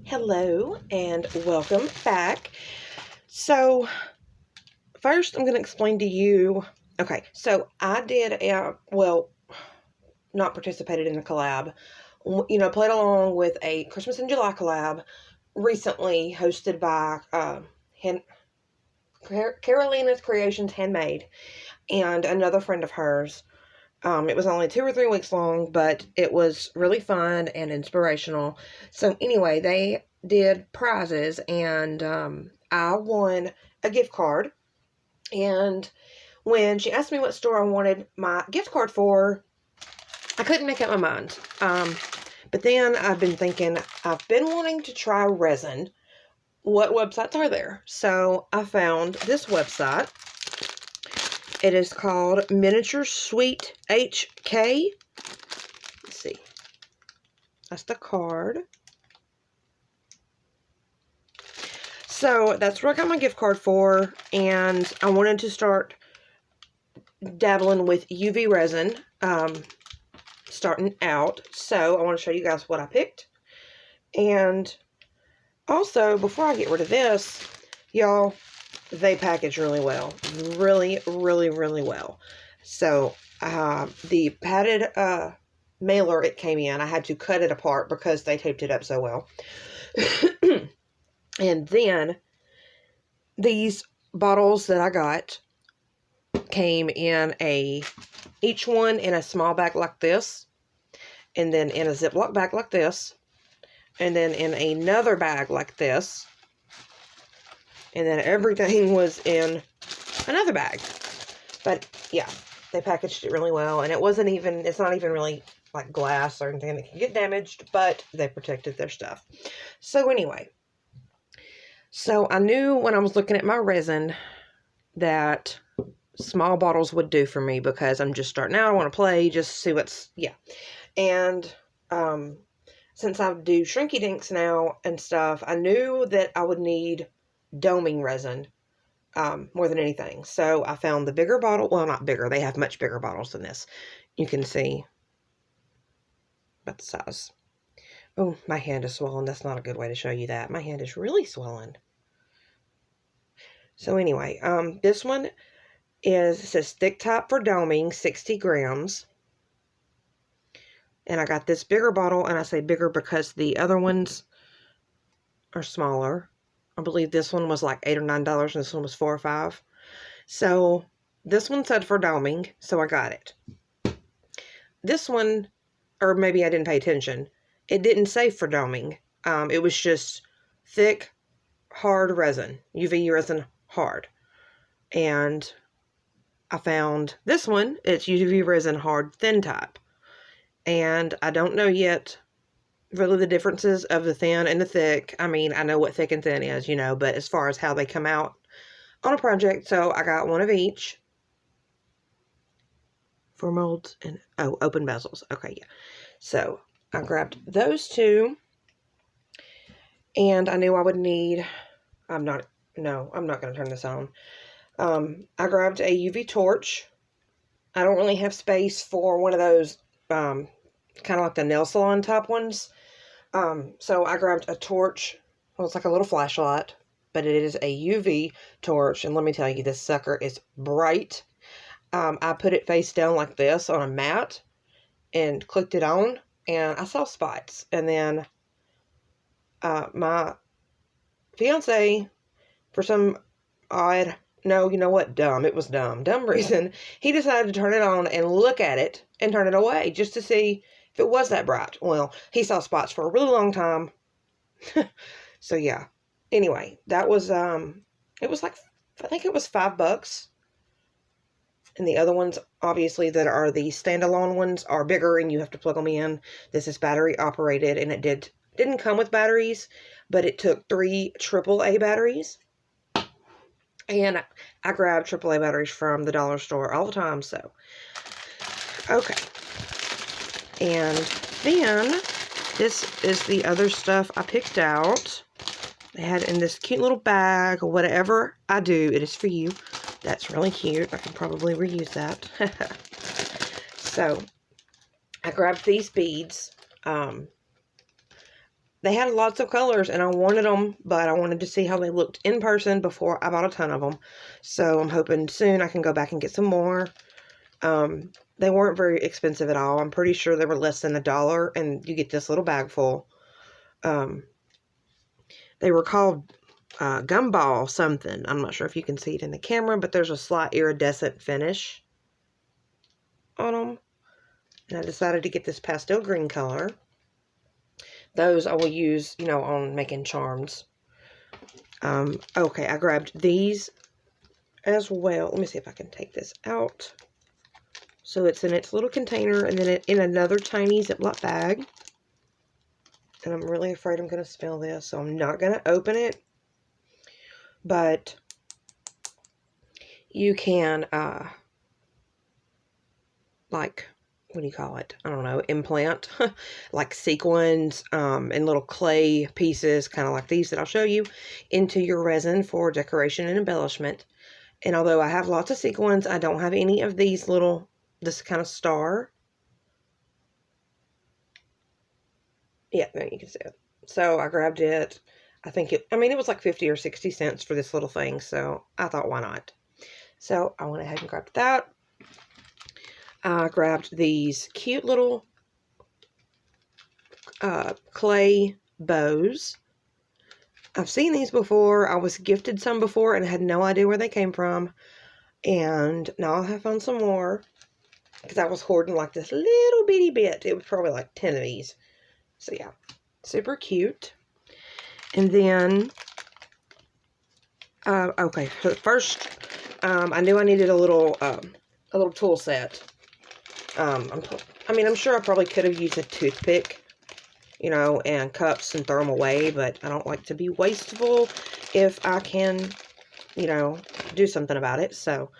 Hello and welcome back. So first I'm going to explain to you, okay, so I did not participated in the collab, played along with a Christmas in July collab recently hosted by Carolina's Creations Handmade and another friend of hers. It was only 2 or 3 weeks long, but it was really fun and inspirational. So anyway, they did prizes, and I won a gift card. And when she asked me what store I wanted my gift card for, I couldn't make up my mind. But then I've been thinking, I've been wanting to try Resin. What websites are there? So I found this website. It is called Miniature Suite HK. Let's see. That's the card. So that's where I got my gift card for, and I wanted to start dabbling with UV resin starting out. So I want to show you guys what I picked. And also, before I get rid of this, y'all, they package really well. Really, really, really well. So the padded mailer it came in, I had to cut it apart because they taped it up so well. And then these bottles that I got came in each one in a small bag like this, and then in a Ziploc bag like this, and then in another bag like this, and then everything was in another bag. But yeah, they packaged it really well, and it's not even really like glass or anything that can get damaged, but they protected their stuff. So anyway, so I knew when I was looking at my resin that small bottles would do for me because I'm just starting out. I want to play, just see and since I do shrinky dinks now and stuff, I knew that I would need doming resin more than anything. So I found the bigger bottle. Well, not bigger. They have much bigger bottles than this. You can see about the size. Oh, my hand is swollen. That's not a good way to show you that. My hand is really swollen. So anyway, this one it says thick top for doming, 60 grams. And I got this bigger bottle, and I say bigger because the other ones are smaller. I believe this one was like $8 or $9, and this one was $4 or $5. So this one said for doming, so I got it. This one, or maybe I didn't pay attention, it didn't say for doming. It was just thick, hard resin, UV resin hard. And I found this one, it's UV resin hard thin type. And I don't know yet really the differences of the thin and the thick. I mean, I know what thick and thin is, but as far as how they come out on a project, so I got one of each for molds and, open bezels. Okay, yeah. So I grabbed those two, and I knew I would need, I'm not going to turn this on. I grabbed a UV torch. I don't really have space for one of those, kind of like the nail salon type ones. So I grabbed a torch. Well, it's like a little flashlight, but it is a UV torch. And let me tell you, this sucker is bright. I put it face down like this on a mat and clicked it on, and I saw spots. And then my fiance, for some odd, it was dumb reason, he decided to turn it on and look at it and turn it away just to see if it was that bright. Well, he saw spots for a really long time. So yeah. Anyway, that was it was like, I think it was $5. And the other ones, obviously, that are the standalone ones are bigger and you have to plug them in. This is battery operated, and it didn't come with batteries, but it took 3 AAA batteries. And I grab AAA batteries from the dollar store all the time, so. Okay. And then, this is the other stuff I picked out. They had in this cute little bag. Whatever I do, it is for you. That's really cute. I can probably reuse that. So, I grabbed these beads. they had lots of colors and I wanted them, but I wanted to see how they looked in person before I bought a ton of them. So I'm hoping soon I can go back and get some more. They weren't very expensive at all. I'm pretty sure they were less than $1 and you get this little bag full. They were called gumball something. I'm not sure if you can see it in the camera, but there's a slight iridescent finish on them. And I decided to get this pastel green color. Those I will use, you know, on making charms. Okay, I grabbed these as well. Let me see if I can take this out. So it's in its little container and then in another tiny Ziploc bag. And I'm really afraid I'm going to spill this, so I'm not going to open it. But you can, like, what do you call it? I don't know, implant, like sequins and little clay pieces, kind of like these that I'll show you, into your resin for decoration and embellishment. And although I have lots of sequins, I don't have any of these little, this kind of star. Yeah, there you can see it. So I grabbed it. I mean, it was like 50 or 60 cents for this little thing, so I thought, why not? So I went ahead and grabbed that. I grabbed these cute little clay bows. I've seen these before. I was gifted some before and had no idea where they came from. And now I have found some more because I was hoarding like this little bitty bit. It was probably like 10 of these. So yeah, super cute. And then, okay, so first, I knew I needed a little tool set. I'm sure I probably could have used a toothpick, you know, and cups and throw them away, but I don't like to be wasteful if I can, you know, do something about it. So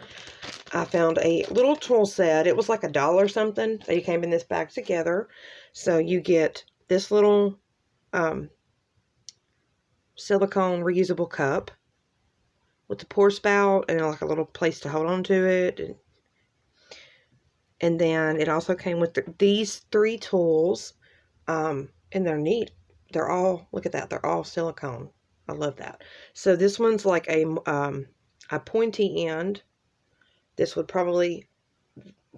I found a little tool set. It was like $1 something. They came in this bag together. So you get this little silicone reusable cup with the pour spout and like a little place to hold on to it. And then it also came with these 3 tools. And they're neat. They're all, look at that, they're all silicone. I love that. So this one's like a pointy end. This would probably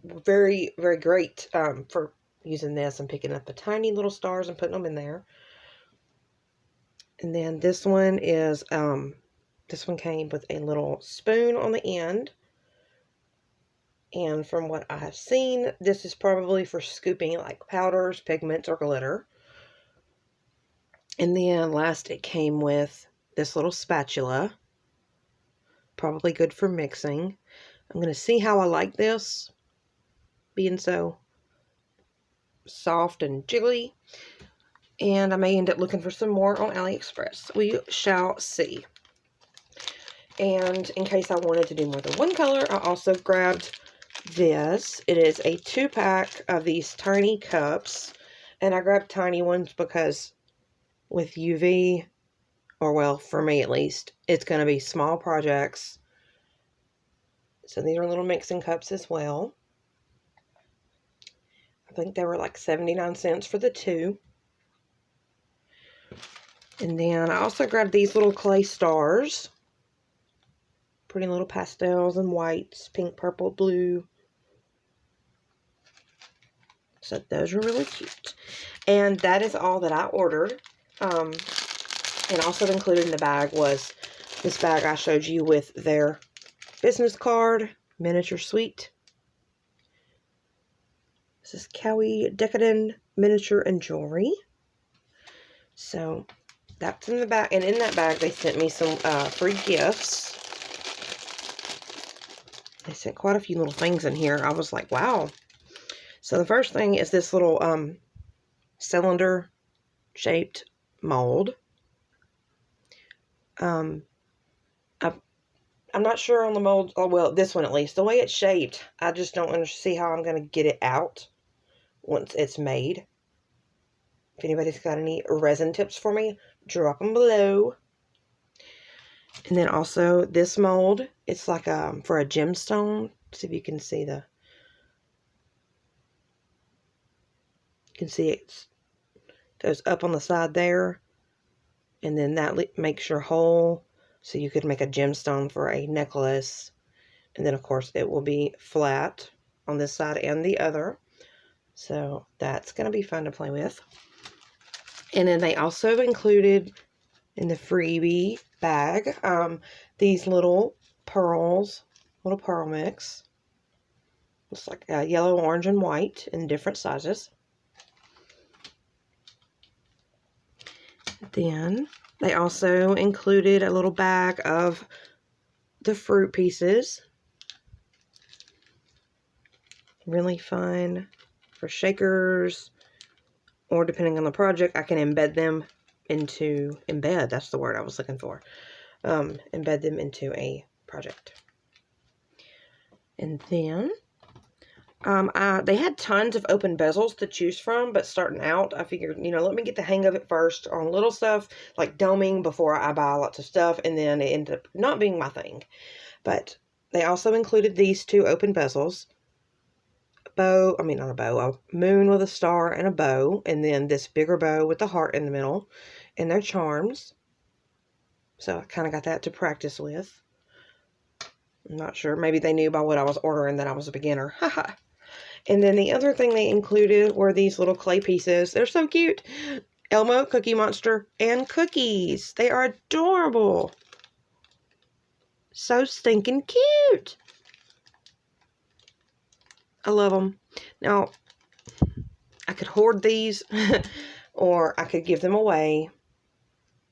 very, very great for using this and picking up the tiny little stars and putting them in there. And then this one is, this one came with a little spoon on the end. And from what I have seen, this is probably for scooping like powders, pigments, or glitter. And then last it came with this little spatula. Probably good for mixing. I'm going to see how I like this. Being so soft and jiggly. And I may end up looking for some more on AliExpress. We shall see. And in case I wanted to do more than one color, I also grabbed this. It is a 2-pack of these tiny cups. And I grabbed tiny ones because with UV, or well, for me at least, it's going to be small projects. So these are little mixing cups as well. I think they were like 79 cents for the 2. And then I also grabbed these little clay stars. Pretty little pastels and whites, pink, purple, blue. So those are really cute. And that is all that I ordered. And also included in the bag was this bag I showed you with their business card, miniature suite. This is Cowie Decadent Miniature and Jewelry. So that's in the bag. And in that bag, they sent me some free gifts. They sent quite a few little things in here. I was like, wow. So the first thing is this little cylinder-shaped mold. I'm not sure on the mold. Oh, well, this one at least. The way it's shaped, I just don't see how I'm going to get it out once it's made. If anybody's got any resin tips for me, drop them below. And then also this mold, it's like for a gemstone. See if you can see you can see it's goes up on the side there, and then that makes your hole so you could make a gemstone for a necklace. And then of course it will be flat on this side and the other, so that's going to be fun to play with. And then they also included in the freebie bag these little pearls, little pearl mix. Looks like yellow, orange, and white in different sizes. Then they also included a little bag of the fruit pieces. Really fun for shakers, or depending on the project, I can embed them into, that's the word I was looking for. Embed them into a project. And then they had tons of open bezels to choose from, but starting out, I figured, let me get the hang of it first on little stuff like doming before I buy lots of stuff, and then it ended up not being my thing. But they also included these two open bezels. A moon with a star and a bow, and then this bigger bow with the heart in the middle, and their charms. So I kind of got that to practice with. I'm not sure. Maybe they knew by what I was ordering that I was a beginner. Haha. And then the other thing they included were these little clay pieces. They're so cute. Elmo, Cookie Monster, and cookies. They are adorable. So stinking cute. I love them. Now, I could hoard these or I could give them away.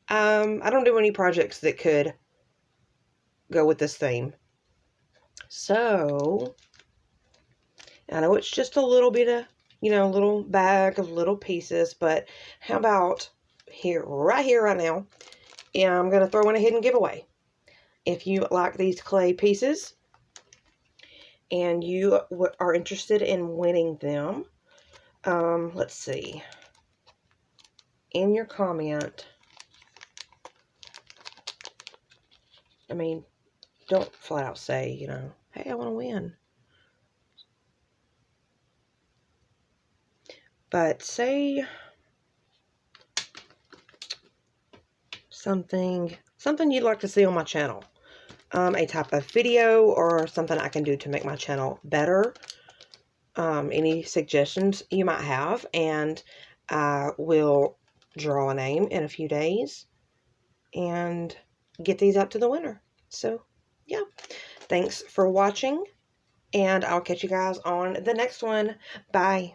I don't do any projects that could go with this theme. So, I know it's just a little bit of, little bag of little pieces, but how about right here, right now, I'm going to throw in a hidden giveaway. If you like these clay pieces and you are interested in winning them, let's see, in your comment, don't flat out say, hey, I want to win. But say something you'd like to see on my channel. A type of video or something I can do to make my channel better. Any suggestions you might have, and I will draw a name in a few days and get these out to the winner. So, yeah. Thanks for watching, and I'll catch you guys on the next one. Bye.